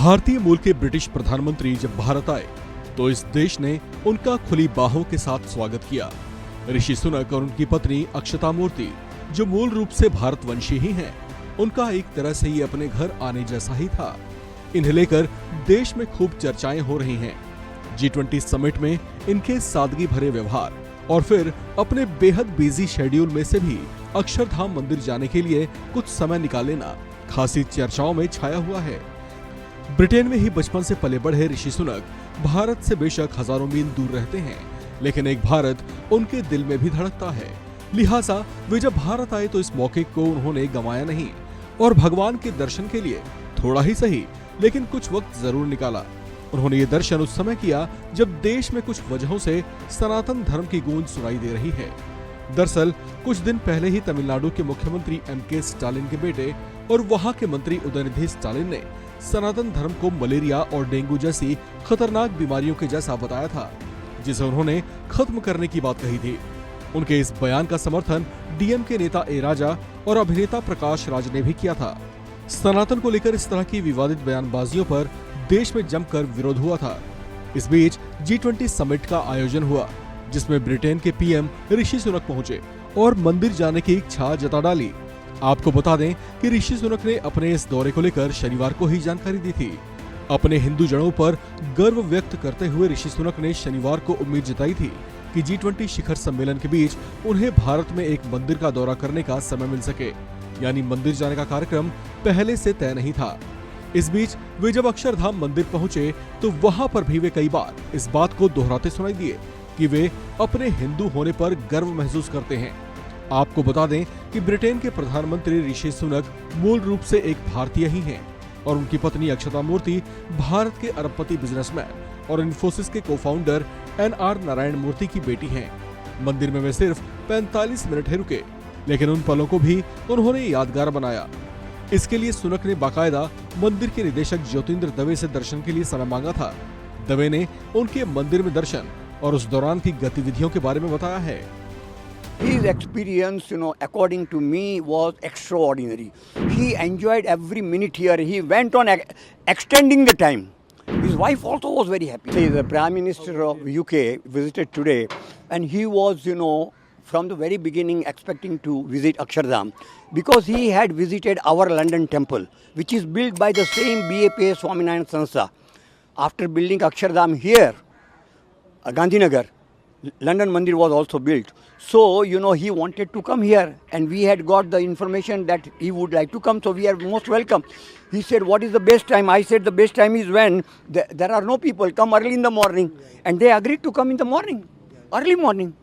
भारतीय मूल के ब्रिटिश प्रधानमंत्री जब भारत आए तो इस देश ने उनका खुली बाहों के साथ स्वागत किया। ऋषि सुनक और उनकी पत्नी अक्षता मूर्ति, जो मूल रूप से भारतवंशी ही हैं, उनका एक तरह से ये अपने घर आने जैसा ही था। इन्हें लेकर देश में खूब चर्चाएं हो रही हैं। G20 समिट में इनके सादगी भरे व्यवहार और फिर अपने बेहद बिजी शेड्यूल में से भी अक्षरधाम मंदिर जाने के लिए कुछ समय निकाल लेना खासी चर्चाओं में छाया हुआ है। ब्रिटेन में ही बचपन से पले बढ़े ऋषि सुनक भारत से बेशक हजारों मील दूर रहते हैं, लेकिन एक भारत उनके दिल में भी धड़कता है। लिहाजा वे जब भारत आए तो इस मौके को उन्होंने गंवाया नहीं और भगवान के दर्शन के लिए थोड़ा ही सही लेकिन कुछ वक्त जरूर निकाला। उन्होंने ये दर्शन उस समय किया जब देश में कुछ वजहों से सनातन धर्म की गूंज सुनाई दे रही है। दरअसल कुछ दिन पहले ही तमिलनाडु के मुख्यमंत्री MK स्टालिन के बेटे और वहां के मंत्री उदयनिधि स्टालिन ने सनातन धर्म को मलेरिया और डेंगू जैसी खतरनाक बीमारियों के जैसा बताया था, जिसे उन्होंने खत्म करने की बात कही थी। उनके इस बयान का समर्थन DMK नेता A राजा और अभिनेता प्रकाश राज ने भी किया था। सनातन को लेकर इस तरह की विवादित बयानबाजियों पर देश में जमकर विरोध हुआ था। इस बीच G20 समिट का आयोजन हुआ, जिसमें ब्रिटेन के PM ऋषि सुनक पहुंचे और मंदिर जाने की इच्छा जता डाली। आपको बता दें कि ऋषि सुनक ने अपने इस दौरे को लेकर शनिवार को ही जानकारी दी थी। अपने हिंदू जड़ों पर गर्व व्यक्त करते हुए ऋषि सुनक ने शनिवार को उम्मीद जताई थी कि G20 शिखर सम्मेलन के बीच उन्हें भारत में एक मंदिर का दौरा करने का समय मिल सके, यानी मंदिर जाने का कार्यक्रम पहले से तय नहीं था। इस बीच वे जब अक्षरधाम मंदिर पहुंचे तो वहां पर भी वे कई बार इस बात को दोहराते सुनाई दिए कि वे अपने हिंदू होने पर गर्व महसूस करते हैं। आपको बता दें कि ब्रिटेन के प्रधानमंत्री ऋषि सुनक मूल रूप से एक भारतीय ही हैं और उनकी पत्नी अक्षता मूर्ति भारत के अरबपति बिजनेसमैन और इन्फोसिस के को-फाउंडर NR नारायण मूर्ति की बेटी हैं। मंदिर में वे सिर्फ 45 मिनट ही रुके, लेकिन उन पलों को भी उन्होंने यादगार बनाया। इसके लिए सुनक ने बाकायदा मंदिर के निदेशक ज्योतिंद्र दवे से दर्शन के लिए समय मांगा था। दवे ने उनके मंदिर में दर्शन और उस दौरान की गतिविधियों के बारे में बताया है। His experience, according to me, was extraordinary. He enjoyed every minute here. He went on extending the time. His wife also was very happy. The Prime Minister of UK visited today, and he was, from the very beginning expecting to visit Akshardham because he had visited our London temple, which is built by the same BAPA Swaminarayan Sanstha. After building Akshardham here, Gandhinagar, London Mandir was also built. So, he wanted to come here and we had got the information that he would like to come. So, we are most welcome. He said, what is the best time? I said, the best time is when there are no people. Come early in the morning. And they agreed to come in the morning, early morning.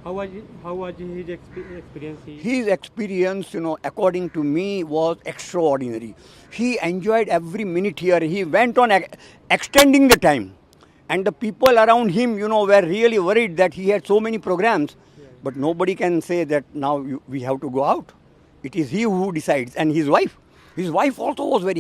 How was his experience? His experience, according to me, was extraordinary. He enjoyed every minute here. He went on extending the time. And the people around him, were really worried that he had so many programs. But nobody can say that now we have to go out. It is he who decides, and his wife. His wife also was very